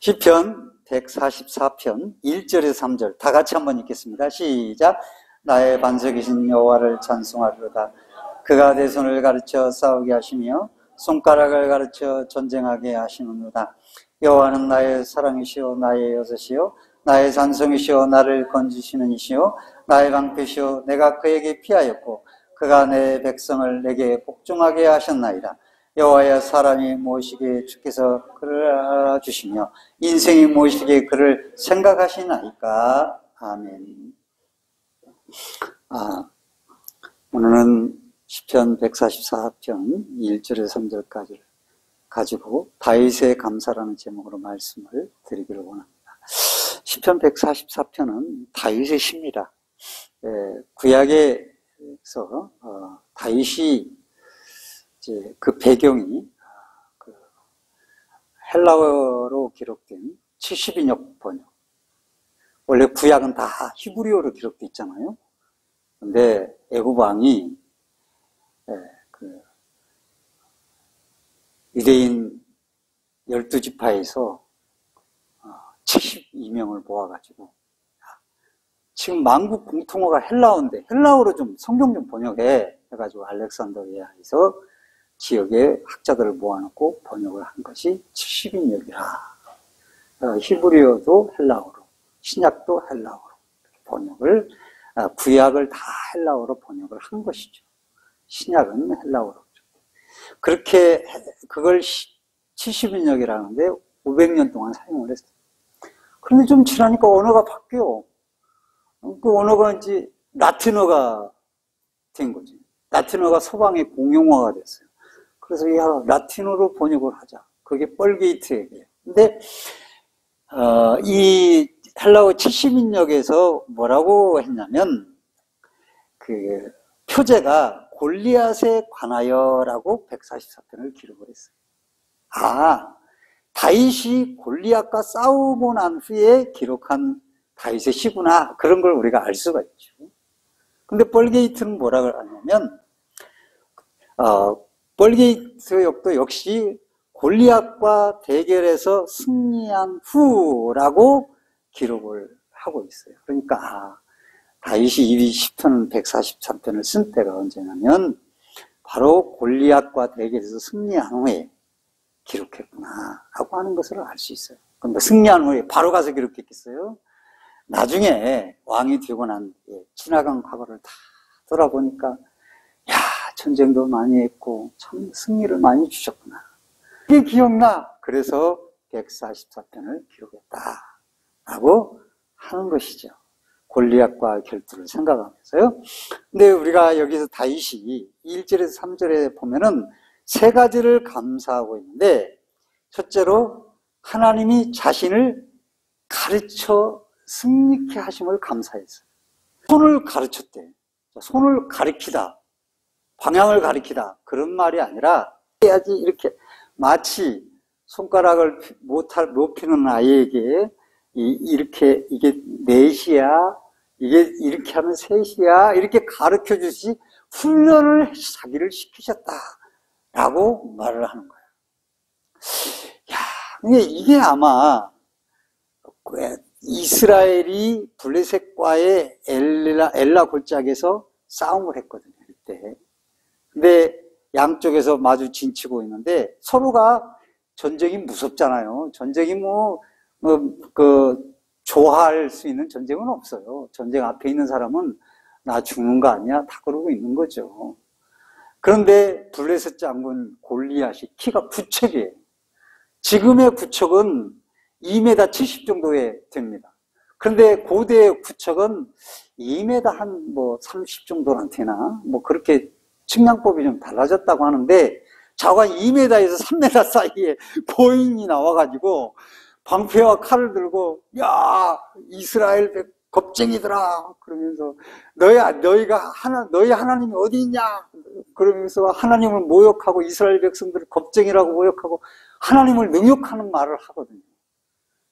시편 144편 1절에서 3절 다 같이 한번 읽겠습니다. 시작. 나의 반석이신 여호와를 찬송하리로다. 그가 내 손을 가르쳐 싸우게 하시며 손가락을 가르쳐 전쟁하게 하시느니라. 여호와는 나의 사랑이시오 나의 여섯이요 나의 찬송이시오 나를 건지시는 이시오 나의 방패시오 내가 그에게 피하였고 그가 내 백성을 내게 복종하게 하셨나이다. 여호와여 사람이 무엇이기에 주께서 그를 알아주시며 인생이 무엇이기에 그를 생각하시나이까. 아멘. 오늘은 시편 144편 1절에서 3절까지를 가지고 다윗의 감사라는 제목으로 말씀을 드리기를 원합니다. 시편 144편은 다윗의 시입니다. 구약에서 다윗이 이제 그 배경이 헬라어로 기록된 70인역 번역. 원래 구약은 다 히브리어로 기록되어 있잖아요. 근데 애굽 왕이 유대인 12지파에서 72명을 모아가지고 지금 만국 공통어가 헬라어인데 헬라어로 좀 성경 좀 번역해 해가지고 알렉산드리아에서 지역의 학자들을 모아놓고 번역을 한 것이 70인역이라. 히브리어도 헬라어로, 신약도 헬라어로 번역을, 구약을 다 헬라어로 번역을 한 것이죠. 신약은 헬라어로. 그렇게 그걸 70인역이라는데 500년 동안 사용을 했어요. 그런데 좀 지나니까 언어가 바뀌어. 그 언어가 이제 라틴어가 된 거지. 라틴어가 서방의 공용어가 됐어요. 그래서 라틴어로 번역을 하자. 그게 뻘게이트예요. 근데 이 헬라어 70인역에서 뭐라고 했냐면 그 표제가 골리앗에 관하여라고 144편을 기록을 했어요. 다윗이 골리앗과 싸우고 난 후에 기록한 다윗의 시구나. 그런 걸 우리가 알 수가 있죠. 근데 뻘게이트는 뭐라고 하냐면 뻘게이트 역도 역시 골리앗과 대결해서 승리한 후라고 기록을 하고 있어요. 그러니까 다윗이 이 시편 143편을 쓴 때가 언제냐면 바로 골리앗과 대결해서 승리한 후에 기록했구나 라고 하는 것을 알 수 있어요. 그럼 승리한 후에 바로 가서 기록했겠어요? 나중에 왕이 되고 난 뒤에 지나간 과거를 다 돌아보니까 전쟁도 많이 했고 참 승리를 많이 주셨구나. 그게 기억나. 그래서 144편을 기록했다 라고 하는 것이죠. 골리앗과 결투를 생각하면서요. 근데 우리가 여기서 다윗이 1절에서 3절에 보면은 세 가지를 감사하고 있는데, 첫째로 하나님이 자신을 가르쳐 승리케 하심을 감사했어요. 손을 가르쳤대. 손을 가리키다. 방향을 가리키다. 그런 말이 아니라 해야지 이렇게 마치 손가락을 못 피는 아이에게 이렇게 이게 넷이야, 이게 이렇게 하면 셋이야 이렇게 가르쳐 주시 훈련을 자기를 시키셨다라고 말을 하는 거예요. 근데 이게 아마 이스라엘이 블레셋과의 엘라 골짜기에서 싸움을 했거든요. 그때. 근데 양쪽에서 마주 진치고 있는데 서로가 전쟁이 무섭잖아요. 전쟁이 좋아할 수 있는 전쟁은 없어요. 전쟁 앞에 있는 사람은 나 죽는 거 아니야? 다 그러고 있는 거죠. 그런데 블레셋 장군 골리앗이 키가 9척이에요. 지금의 9척은 2m 70 정도에 됩니다. 그런데 고대의 9척은 2m 한 30 정도나 되나? 그렇게 측량법이 좀 달라졌다고 하는데, 자가 2m에서 3m 사이에 고인이 나와가지고 방패와 칼을 들고 이스라엘 겁쟁이들아 그러면서 너희 하나님이 어디 있냐 그러면서 하나님을 모욕하고 이스라엘 백성들을 겁쟁이라고 모욕하고 하나님을 능욕하는 말을 하거든요.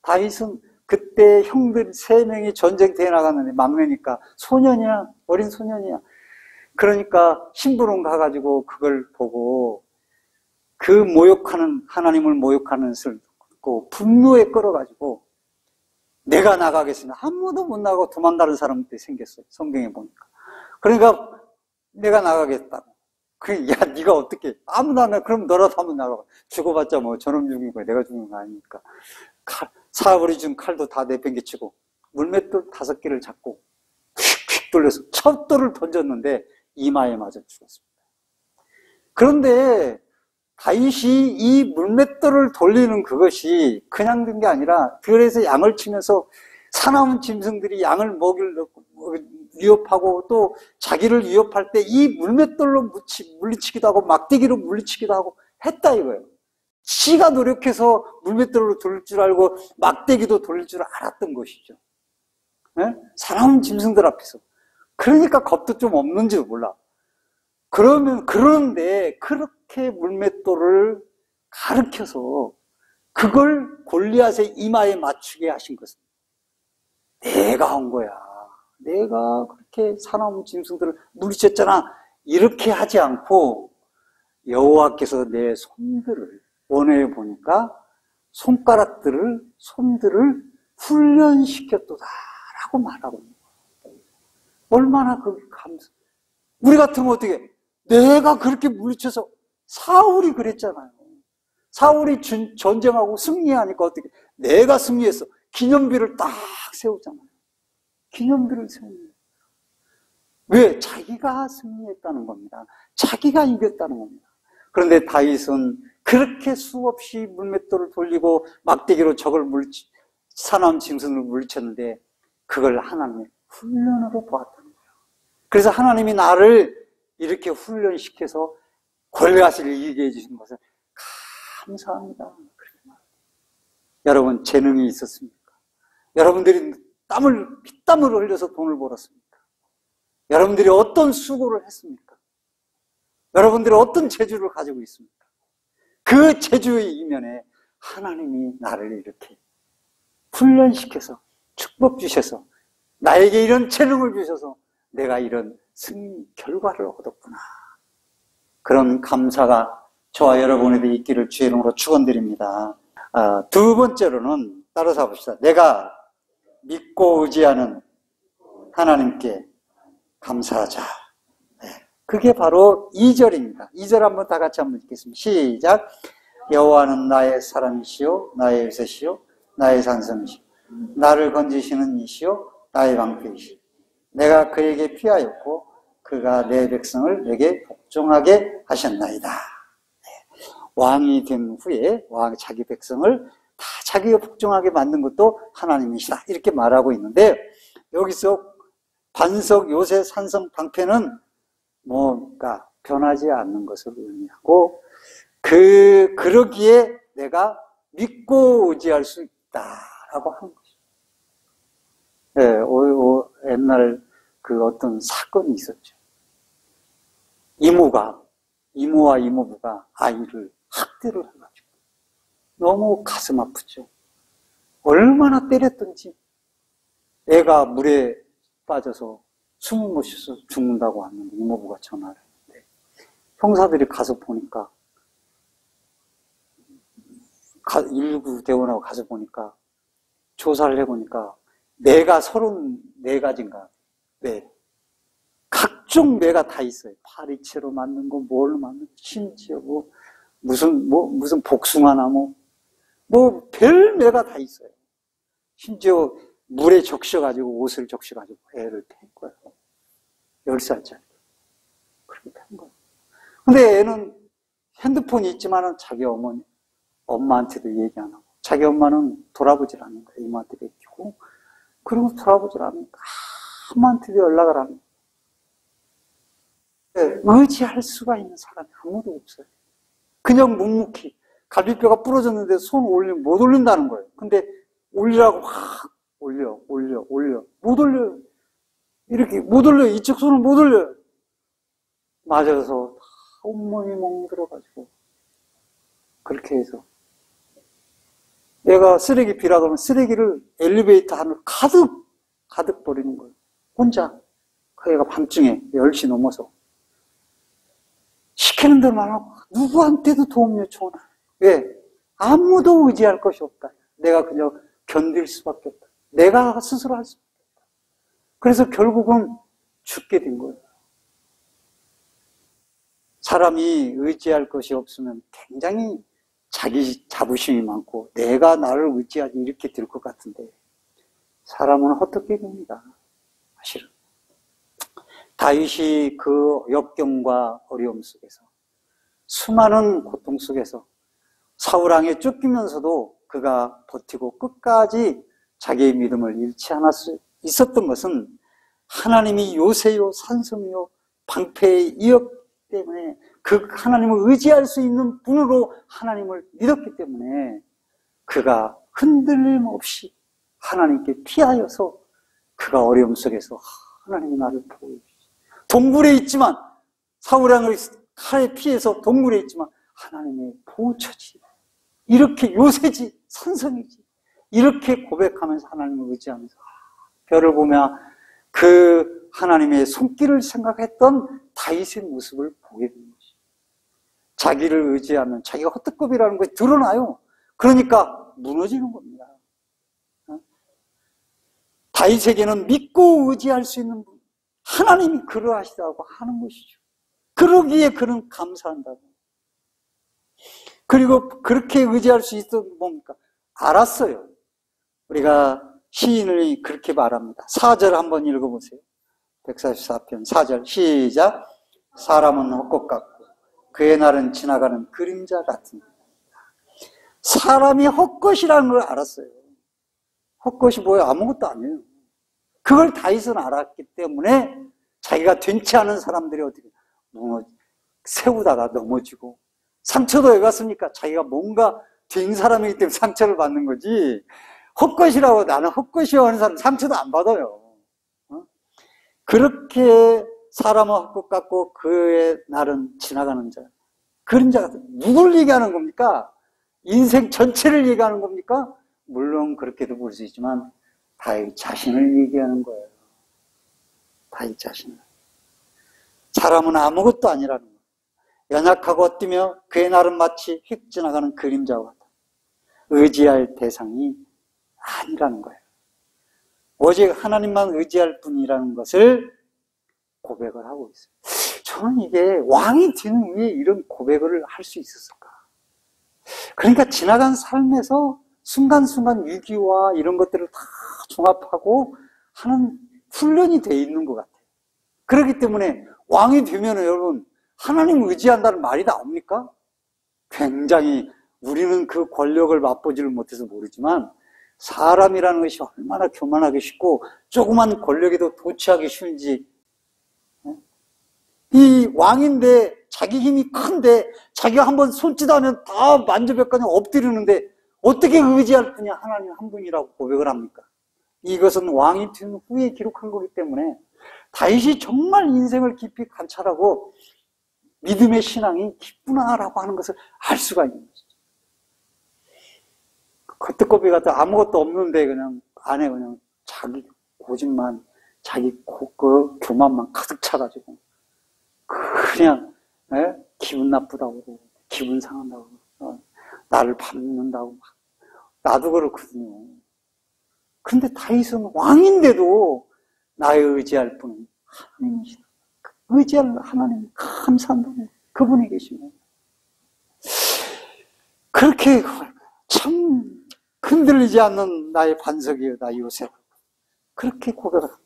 다윗은 그때 형들 3명이 전쟁터에 나갔는데 막내니까 소년이야, 어린 소년이야. 그러니까 심부름 가가지고 그걸 보고 그 하나님을 모욕하는 것을 그 분노에 끌어가지고 내가 나가겠습니다. 아무도 못 나가고 도망가는 사람들이 생겼어요. 성경에 보니까. 그러니까 내가 나가겠다고. 야, 네가 어떻게? 아무도 안 나. 그럼 너라도 한번 나가봐. 죽어봤자 뭐 저놈 죽인 거야. 내가 죽은 거 아니니까. 사울이 준 칼도 다 내팽개치고 물맷돌 5개를 잡고 휙휙 돌려서 첫 돌을 던졌는데 이마에 맞아 죽었습니다. 그런데 다윗이 이 물맷돌을 돌리는 그것이 그냥 된 게 아니라 들에서 양을 치면서 사나운 짐승들이 양을 위협하고 또 자기를 위협할 때 이 물맷돌로 물리치기도 하고 막대기로 물리치기도 하고 했다 이거예요. 지가 노력해서 물맷돌로 돌릴 줄 알고 막대기도 돌릴 줄 알았던 것이죠. 네? 사나운 짐승들 앞에서. 그러니까 겁도 좀 없는지도 몰라. 그런데 그렇게 물맷돌을 가르쳐서 그걸 골리앗의 이마에 맞추게 하신 것은 내가 한 거야. 내가 그렇게 사나운 짐승들을 물리쳤잖아. 이렇게 하지 않고 여호와께서 내 손들을 원어에 보니까 손들을 훈련시켰도다라고 말하고 있는 거예요. 얼마나 그 감사. 우리 같으면 어떻게? 내가 그렇게 물리쳐서 사울이 그랬잖아요. 사울이 전쟁하고 승리하니까 어떻게? 내가 승리했어. 기념비를 딱 세우잖아요. 기념비를 세우는 거예요. 왜? 자기가 승리했다는 겁니다. 자기가 이겼다는 겁니다. 그런데 다윗은 그렇게 수없이 물맷돌을 돌리고 막대기로 적을 사나운 짐승을 물리쳤는데 그걸 하나님의 훈련으로 보았다는 거예요. 그래서 하나님이 나를 이렇게 훈련시켜서 골리앗을 이기게 해주신 것을 감사합니다. 여러분 재능이 있었습니까? 여러분들이 피땀을 흘려서 돈을 벌었습니까? 여러분들이 어떤 수고를 했습니까? 여러분들이 어떤 재주를 가지고 있습니까? 그 재주의 이면에 하나님이 나를 이렇게 훈련시켜서 축복 주셔서 나에게 이런 재능을 주셔서 내가 이런 승리 결과를 얻었구나. 그런 감사가 저와 여러분에게 있기를 주의 이름으로 축원드립니다. 두 번째로는 따라서 봅시다. 내가 믿고 의지하는 하나님께 감사하자. 그게 바로 2절입니다. 2절 한번 다 같이 한번 읽겠습니다. 시작. 여호와는 나의 사람이시요 나의 요새시요 나의 산성이시요 나를 건지시는 이시요 나의 방패이시요 내가 그에게 피하였고 그가 내 백성을 내게 복종하게 하셨나이다. 왕이 된 후에 자기 백성을 다 자기가 복종하게 만든 것도 하나님이시다. 이렇게 말하고 있는데 여기서 반석, 요새, 산성, 방패는 뭔가 변하지 않는 것을 의미하고 그러기에 내가 믿고 의지할 수 있다라고 하는 것이죠. 네, 옛날 그 어떤 사건이 있었죠. 이모와 이모부가 아이를 학대를 해가지고 너무 가슴 아프죠. 얼마나 때렸든지 애가 물에 빠져서 숨을 못 쉬어서 죽는다고 하는데 이모부가 전화를 했는데 형사들이 가서 보니까 119 대원하고 가서 보니까 조사를 해보니까 뇌가 34가지인가 뇌 각종 뇌가 다 있어요. 파리채로 만든 거, 뭘 만든 거, 심지어 무슨 복숭아나무 별 뇌가 다 있어요. 심지어 물에 적셔가지고 옷을 적셔가지고 애를 팬 거예요. 10살짜리. 그렇게 팬 거예요. 근데 애는 핸드폰이 있지만은 자기 엄마한테도 얘기 안 하고, 자기 엄마는 돌아보질 않는 거예요. 이모한테 맡기고, 그리고 돌아보질 않으니까 아무한테도 연락을 안 해요. 의지할 수가 있는 사람이 아무도 없어요. 그냥 묵묵히 갈비뼈가 부러졌는데 손 올리면 못 올린다는 거예요. 근데 올리라고 확 올려 못 올려요. 이렇게 못 올려요. 이쪽 손을 못 올려요. 맞아서 다 온몸이 멍들어가지고 그렇게 해서 얘가 쓰레기 비라 그러면 쓰레기를 엘리베이터 안으로 가득 버리는 거예요. 혼자. 그 애가 밤중에 10시 넘어서 시키는 대로만 하고 누구한테도 도움 요청을 안 해요. 왜? 아무도 의지할 것이 없다. 내가 그저 견딜 수밖에 없다. 내가 스스로 할 수밖에 없다. 그래서 결국은 죽게 된 거예요. 사람이 의지할 것이 없으면 굉장히 자기 자부심이 많고 내가 나를 의지하지 이렇게 될 것 같은데 사람은 헛되게 됩니다. 사실은. 다윗이 그 역경과 어려움 속에서 수많은 고통 속에서 사울왕에 쫓기면서도 그가 버티고 끝까지 자기의 믿음을 잃지 않을 수 있었던 것은 하나님이 요새요 산성이요 방패의 이었기 때문에 그 하나님을 의지할 수 있는 분으로 하나님을 믿었기 때문에 그가 흔들림 없이 하나님께 피하여서 그가 어려움 속에서 하나님이 나를 보호해 주시죠. 동굴에 있지만 사울왕을 칼에 피해서 동굴에 있지만 하나님의 보호처지. 이렇게 요새지 선성이지. 이렇게 고백하면서 하나님을 의지하면서 별을 보며 그 하나님의 손길을 생각했던 다윗의 모습을 보게 되는 것이죠. 자기를 의지하면 자기가 헛되급이라는 것이 드러나요. 그러니까 무너지는 겁니다. 다윗에게는 믿고 의지할 수 있는 분, 하나님이 그러하시다고 하는 것이죠. 그러기에 그는 감사한다고. 그리고 그렇게 의지할 수 있었던 뭡니까? 알았어요. 우리가 시인을 그렇게 말합니다. 4절 한번 읽어보세요. 144편 4절 시작. 사람은 헛것 같고 그의 날은 지나가는 그림자 같은 것. 사람이 헛것이라는 걸 알았어요. 헛것이 뭐예요? 아무것도 아니에요. 그걸 다윗은 알았기 때문에 자기가 된치 않은 사람들이 어떻게 세우다가 넘어지고 상처도 왜 받습니까? 자기가 뭔가 된 사람이기 때문에 상처를 받는 거지 헛것이라고 나는 헛것이요 하는 사람 상처도 안 받아요. 그렇게 사람은 헛것 같고 그의 날은 지나가는 자. 그림자 같은 누굴 얘기하는 겁니까? 인생 전체를 얘기하는 겁니까? 물론 그렇게도 볼 수 있지만 다윗 자신을 얘기하는 거예요. 다윗 자신을. 사람은 아무것도 아니라는 거예요. 연약하고 뛰며 그의 날은 마치 휙 지나가는 그림자와 같다. 의지할 대상이 아니라는 거예요. 오직 하나님만 의지할 뿐이라는 것을 고백을 하고 있어요. 저는 이게 왕이 된 후에 이런 고백을 할 수 있었을까? 그러니까 지나간 삶에서 순간순간 위기와 이런 것들을 다 종합하고 하는 훈련이 돼 있는 것 같아요. 그렇기 때문에 왕이 되면 여러분 하나님 의지한다는 말이 나옵니까? 굉장히 우리는 그 권력을 맛보지를 못해서 모르지만 사람이라는 것이 얼마나 교만하기 쉽고 조그만 권력에도 도취하기 쉬운지. 이 왕인데 자기 힘이 큰데 자기가 한번 손짓하면 다 만져뵙거니 엎드리는데 어떻게 의지할 분이 하나님 한 분이라고 고백을 합니까? 이것은 왕이 된 후에 기록한 거기 때문에 다윗이 정말 인생을 깊이 관찰하고 믿음의 신앙이 깊구나라고 하는 것을 알 수가 있는 것이죠. 겉뜨거비 같은 아무것도 없는데 그냥 안에 그냥 자기 고집만, 자기 그 교만만 가득 차가지고 그냥 기분 나쁘다고 그러고 기분 상한다고 나를 밟는다고 나도 그렇거든요. 그런데 다윗은 왕인데도 나의 의지할 분은 하나님이시다. 의지할 하나님 감사한다고 그분이 계시면 그렇게 참 흔들리지 않는 나의 반석이여 나 요셉 그렇게 고백을 합니다.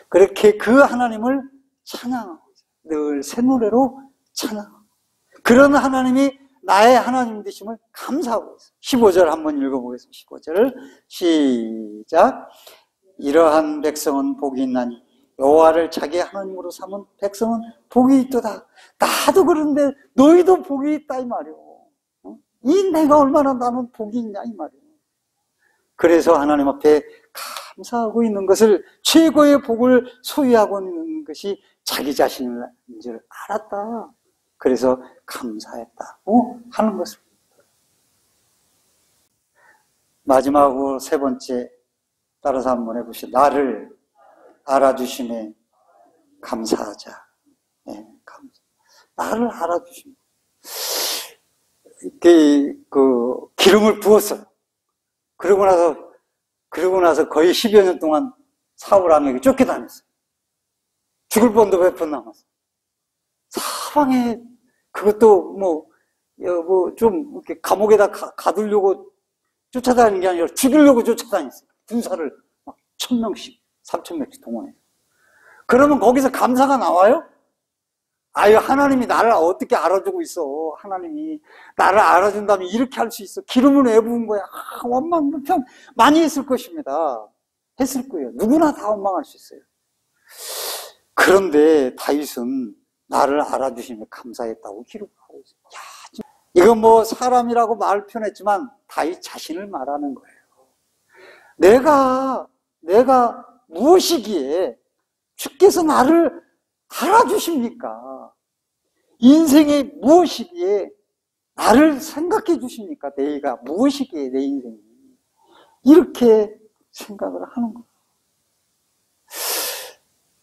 그렇게 그 하나님을 찬양하고 늘 새 노래로 찬양하고 그런 하나님이 나의 하나님 되심을 감사하고 있어요. 15절 한번 읽어보겠습니다. 15절을 시작. 이러한 백성은 복이 있나니 여호와를 자기 하나님으로 삼은 백성은 복이 있도다. 나도 그런데 너희도 복이 있다 이 말이오. 이 내가 얼마나 나는 복이 있냐 이 말이오. 그래서 하나님 앞에 감사하고 있는 것을 최고의 복을 소유하고 있는 것이 자기 자신인 줄 알았다. 그래서 감사했다고 하는 것을. 마지막으로 세 번째 따라서 한번 해보시죠. 나를 알아주심에 감사하자. 네, 감사. 나를 알아주심. 기름을 부었어요. 그러고 나서 거의 10여 년 동안 사울 왕에게 쫓겨다녔어요. 죽을 뻔도 몇 번 남았어요. 사방에, 그것도 좀, 이렇게 감옥에다 가두려고 쫓아다니는 게 아니라 죽이려고 쫓아다녔어요. 군사를 막 1000명씩, 3000명씩 동원해요. 그러면 거기서 감사가 나와요? 아유, 하나님이 나를 어떻게 알아주고 있어. 하나님이 나를 알아준다면 이렇게 할 수 있어. 기름을 왜 부은 거야? 원망불평 많이 했을 것입니다. 했을 거예요. 누구나 다 원망할 수 있어요. 그런데 다윗은 나를 알아주시며 감사했다고 기록하고 있어요. 야, 이건 사람이라고 말 표현했지만 다윗 자신을 말하는 거예요. 내가 무엇이기에 주께서 나를 알아주십니까? 인생에 무엇이기에 나를 생각해 주십니까? 내가 무엇이기에 내 인생이 이렇게 생각을 하는 거예요.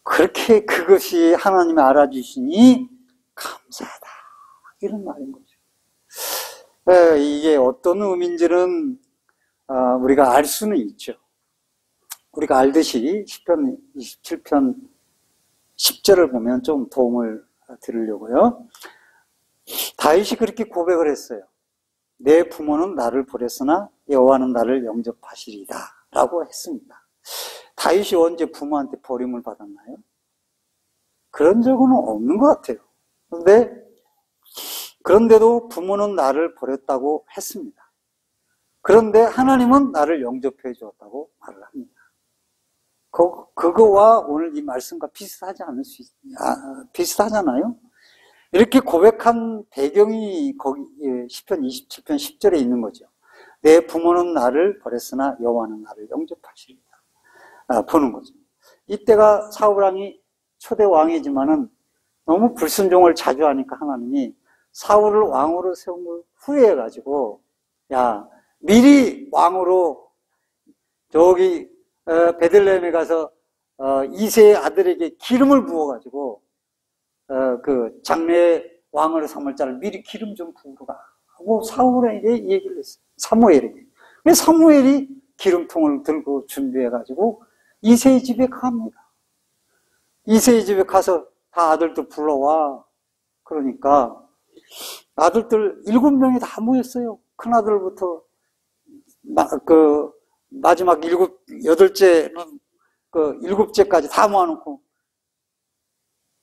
그렇게 그것이 하나님이 알아주시니 감사하다 이런 말인 거죠. 이게 어떤 의미인지는 우리가 알 수는 있죠. 우리가 알듯이 시편 27편 10절을 보면 좀 도움을 드리려고요. 다윗이 그렇게 고백을 했어요. 내 부모는 나를 버렸으나 여호와는 나를 영접하시리다 라고 했습니다. 다윗이 언제 부모한테 버림을 받았나요? 그런 적은 없는 것 같아요. 그런데도 부모는 나를 버렸다고 했습니다. 그런데 하나님은 나를 영접해 주었다고 말을 합니다. 그거와 오늘 이 말씀과 비슷하잖아요? 이렇게 고백한 배경이 거기 시편 27편 10절에 있는 거죠. 내 부모는 나를 버렸으나 여호와는 나를 영접하시리다. 보는 거죠. 이때가 사울 왕이 초대 왕이지만은 너무 불순종을 자주 하니까 하나님이 사울을 왕으로 세운 걸 후회해가지고, 야, 미리 왕으로 저기 베들레헴에 가서 이새의 아들에게 기름을 부어가지고 그 장래 왕으로 삼을 자를 미리 기름 좀 부으러 가 하고 사울에게 얘기를 했어요. 사무엘에게. 그래서 사무엘이 기름통을 들고 준비해가지고 이새의 집에 갑니다. 이새의 집에 가서 다 아들들 불러와. 그러니까 아들들 7명이 다 모였어요. 큰아들부터 마지막 8째는 7째까지 다 모아놓고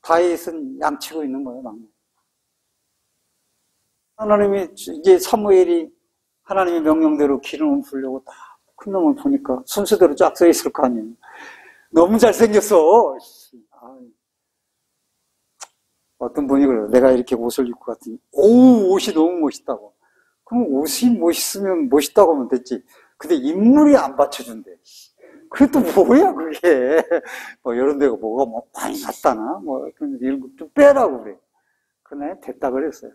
다윗은 양치고 있는 거예요, 막내. 하나님이, 이제 사무엘이 하나님의 명령대로 기름을 부으려고 딱 큰 놈을 보니까 순서대로 쫙 서 있을 거 아니에요. 너무 잘생겼어. 어떤 분이 그래요. 내가 이렇게 옷을 입고 갔더니, 옷이 너무 멋있다고. 그럼 옷이 멋있으면 멋있다고 하면 됐지. 근데 인물이 안 받쳐준대. 그게 또 뭐야, 그게. 이런 데가 뭐가 많이 났다나? 그런데 이런 거 좀 빼라고 그래. 그날 됐다 그랬어요.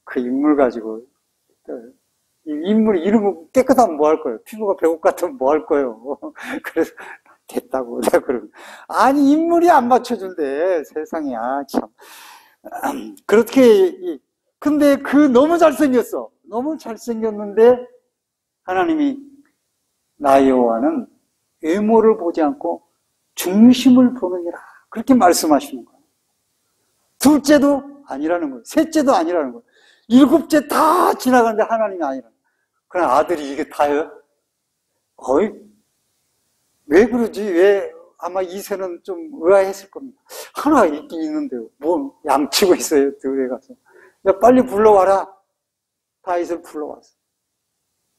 그 인물 가지고. 이 인물이 이러면 깨끗하면 뭐 할 거예요? 피부가 배국 같으면 뭐 할 거예요? 그래서 됐다고. 내가 그러면. 아니, 인물이 안 맞춰준대. 세상에. 참. 그렇게, 근데 너무 잘생겼어. 너무 잘생겼는데, 하나님이, 나 여호와는 외모를 보지 않고 중심을 보느니라. 그렇게 말씀하시는 거예요. 둘째도 아니라는 거예요. 셋째도 아니라는 거예요. 7째 다 지나가는데 하나님이 아니라는 거예요. 그냥 아들이 이게 다요? 왜 그러지? 왜? 아마 이세는 좀 의아했을 겁니다. 하나 있긴 있는데요. 양치고 있어요. 들에 가서. 야, 빨리 불러와라. 다윗을 불러왔어.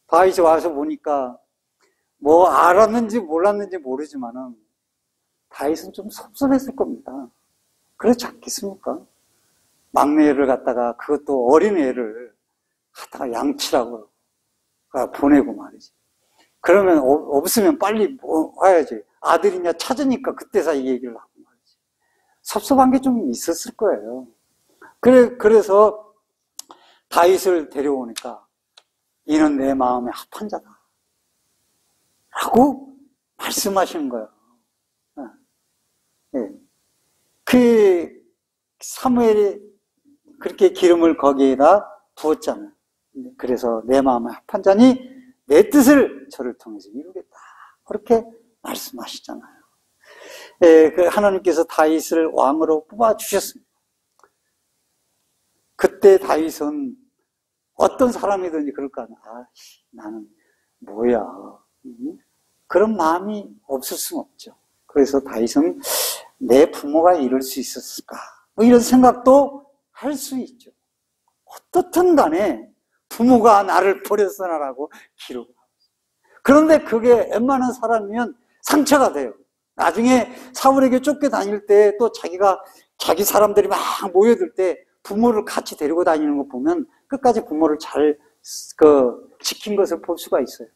다윗이 와서 보니까 알았는지 몰랐는지 모르지만은 다윗은 좀 섭섭했을 겁니다. 그렇지 않겠습니까? 막내를 갖다가 그것도 어린애를 갖다가 양치라고 보내고 말이지. 그러면 없으면 빨리 와야지. 아들이냐 찾으니까 그때서 이 얘기를 하고 말이지. 섭섭한 게 좀 있었을 거예요. 그래서 다윗을 데려오니까 이는 내 마음에 합한 자다 라고 말씀하시는 거예요. 그 사무엘이 그렇게 기름을 거기에다 부었잖아요. 그래서 내 마음에 합한 자니 내 뜻을 저를 통해서 이루겠다. 그렇게 말씀하시잖아요. 그 하나님께서 다윗을 왕으로 뽑아주셨습니다. 그때 다윗은 어떤 사람이든지 그럴까? 나는 뭐야. 그런 마음이 없을 수는 없죠. 그래서 다윗은 내 부모가 이럴 수 있었을까? 뭐 이런 생각도 할 수 있죠. 어떻든 간에 부모가 나를 버렸으나라고 기록을 하고 있어요. 그런데 그게 웬만한 사람이면 상처가 돼요. 나중에 사울에게 쫓겨다닐 때 또 자기 사람들이 막 모여들 때 부모를 같이 데리고 다니는 거 보면 끝까지 부모를 잘 지킨 것을 볼 수가 있어요.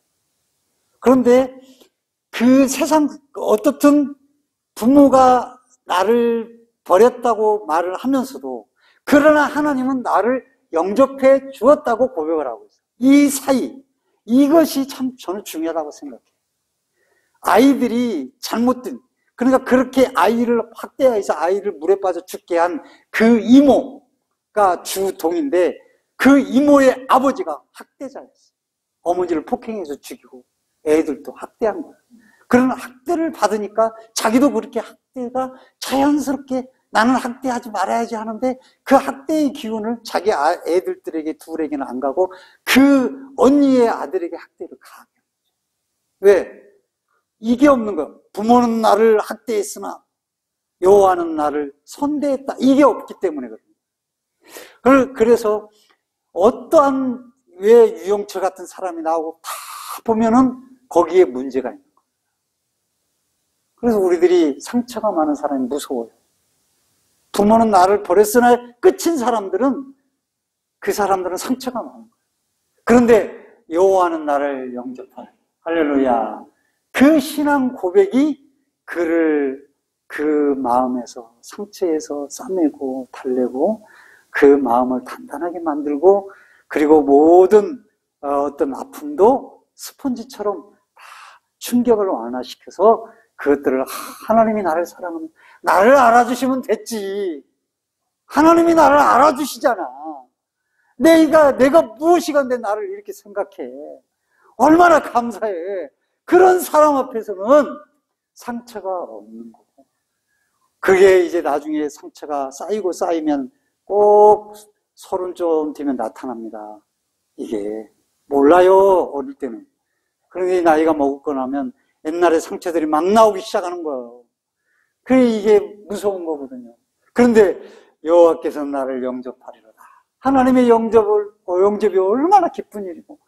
그런데 그 세상 어떻든 부모가 나를 버렸다고 말을 하면서도 그러나 하나님은 나를 영접해 주었다고 고백을 하고 있어요. 이 사이, 이것이 참 저는 중요하다고 생각해요. 아이들이 잘못된, 그러니까 그렇게 아이를 학대해서 아이를 물에 빠져 죽게 한 그 이모가 주동인데 그 이모의 아버지가 학대자였어요. 어머니를 폭행해서 죽이고 애들도 학대한 거예요. 그런 학대를 받으니까 자기도 그렇게 학대가 자연스럽게 나는 학대하지 말아야지 하는데 그 학대의 기운을 자기 애들에게 둘에게는 안 가고 그 언니의 아들에게 학대를 가하게 합니다. 왜? 이게 없는 거예요. 부모는 나를 학대했으나 여호와는 나를 선대했다. 이게 없기 때문에 그래요. 그래서 어떠한 왜 유영철 같은 사람이 나오고 다 보면은 거기에 문제가 있는 거예요. 그래서 우리들이 상처가 많은 사람이 무서워요. 부모는 나를 버렸으나 끝인 사람들은 그 사람들은 상처가 많은 거예요. 그런데 여호와는 나를 영접하라. 할렐루야. 그 신앙 고백이 그를 그 마음에서 상처에서 싸매고 달래고 그 마음을 단단하게 만들고 그리고 모든 어떤 아픔도 스펀지처럼 다 충격을 완화시켜서 그것들을 하나님이 나를 사랑하면 나를 알아주시면 됐지. 하나님이 나를 알아주시잖아. 내가 무엇이건데 나를 이렇게 생각해. 얼마나 감사해. 그런 사람 앞에서는 상처가 없는 거고. 그게 이제 나중에 상처가 쌓이면 꼭 30좀 되면 나타납니다. 이게 몰라요. 어릴 때는. 그런데 나이가 먹고 나면 옛날에 상처들이 막 나오기 시작하는 거예요. 그게 이게 무서운 거거든요. 그런데 여호와께서 나를 영접하리로다. 하나님의 영접이 얼마나 기쁜 일이고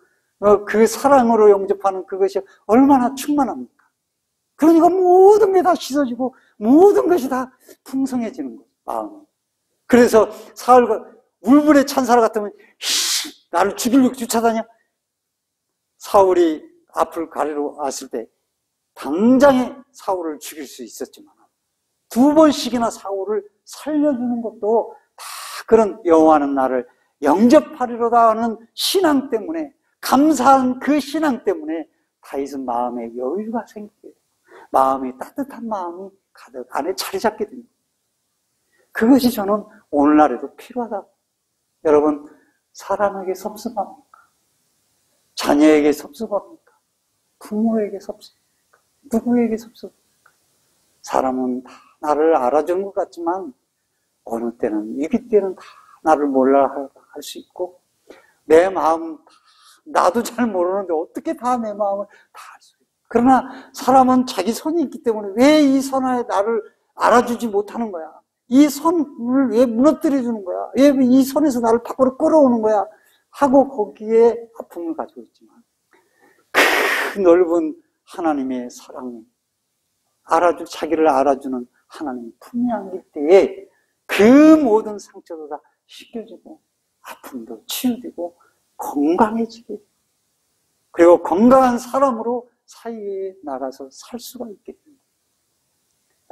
그 사랑으로 영접하는 그것이 얼마나 충만합니까? 그러니까 모든 게 다 씻어지고 모든 것이 다 풍성해지는 거예요. 마음이. 그래서 사울과 울분의 찬사라 같으면 나를 죽이려고 쫓아다녀. 사울이 앞을 가리러 왔을 때 당장에 사울을 죽일 수 있었지만 2번씩이나 사울을 살려주는 것도 다 그런 여호와는 나를 영접하리로다 하는 신앙 때문에 감사한 그 신앙 때문에 다윗은 마음에 여유가 생기게 돼요. 마음이 따뜻한 마음이 가득 안에 자리 잡게 됩니다. 그것이 저는 오늘날에도 필요하다. 여러분, 사람에게 섭섭합니까? 자녀에게 섭섭합니까? 부모에게 섭섭합니까? 누구에게 섭섭합니까? 사람은 다 나를 알아주는 것 같지만 어느 때는 위기 때는 다 나를 몰라 할 수 있고 내 마음 나도 잘 모르는데 어떻게 다 내 마음을 다 알 수 있어요. 그러나 사람은 자기 선이 있기 때문에 왜 이 선에 나를 알아주지 못하는 거야? 이 선을 왜 무너뜨려 주는 거야? 왜 이 선에서 나를 밖으로 끌어오는 거야? 하고 거기에 아픔을 가지고 있지만 그 넓은 하나님의 사랑이 자기를 알아주는 하나님의 품에 안길 때에 그 모든 상처도 다 씻겨지고 아픔도 치유되고 건강해지게 그리고 건강한 사람으로 사회에 나가서 살 수가 있게 됩니다.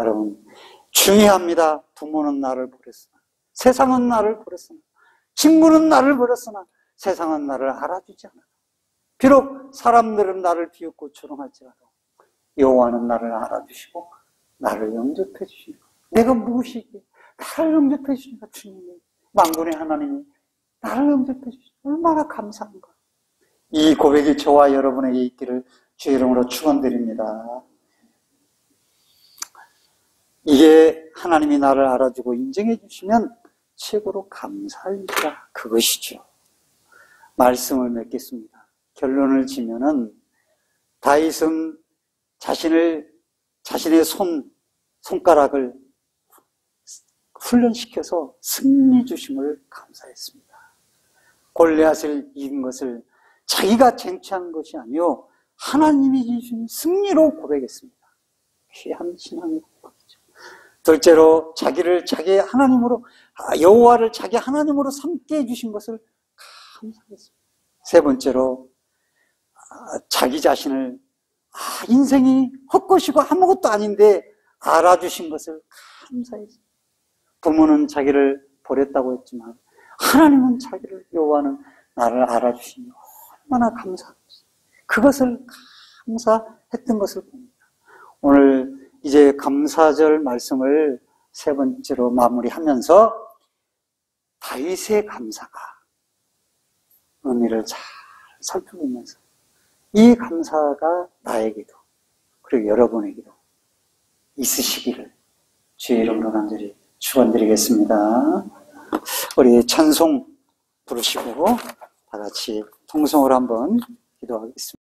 여러분, 중요합니다. 부모는 나를 버렸으나 세상은 나를 버렸으나 친구는 나를 버렸으나 세상은 나를 알아주지 않아. 비록 사람들은 나를 비웃고 조롱할지라도 여호와는 나를 알아주시고 나를 영접해 주시고 내가 무엇이기에 나를 영접해 주시니까 주님이 만군의 하나님이 나를 영접해 주시 얼마나 감사한가. 이 고백이 저와 여러분에게 있기를 주의 이름으로 축원드립니다. 이게 하나님이 나를 알아주고 인정해 주시면 최고로 감사할 일이다. 그것이죠. 말씀을 맺겠습니다. 결론을 지면은 다윗은 자신의 손가락을 훈련시켜서 승리 주심을 감사했습니다. 골리앗을 이긴 것을 자기가 쟁취한 것이 아니요 하나님이 주신 승리로 고백했습니다. 귀한 신앙의 고백이죠. 둘째로 자기를 자기 하나님으로 여호와를 자기 하나님으로 삼게 해주신 것을 감사했습니다. 세 번째로 자기 자신을 인생이 헛것이고 아무것도 아닌데 알아주신 것을 감사했습니다. 부모는 자기를 버렸다고 했지만 하나님은 자기를 여호와는 나를 알아주시니 얼마나 감사합니다. 그것을 감사했던 것을 봅니다. 오늘 이제 감사절 말씀을 세 번째로 마무리하면서 다윗의 감사가 의미를 잘 살펴보면서 이 감사가 나에게도 그리고 여러분에게도 있으시기를 주의 이름으로 간절히 축원드리겠습니다. 우리 찬송 부르시고 다 같이 통성으로 한번 기도하겠습니다.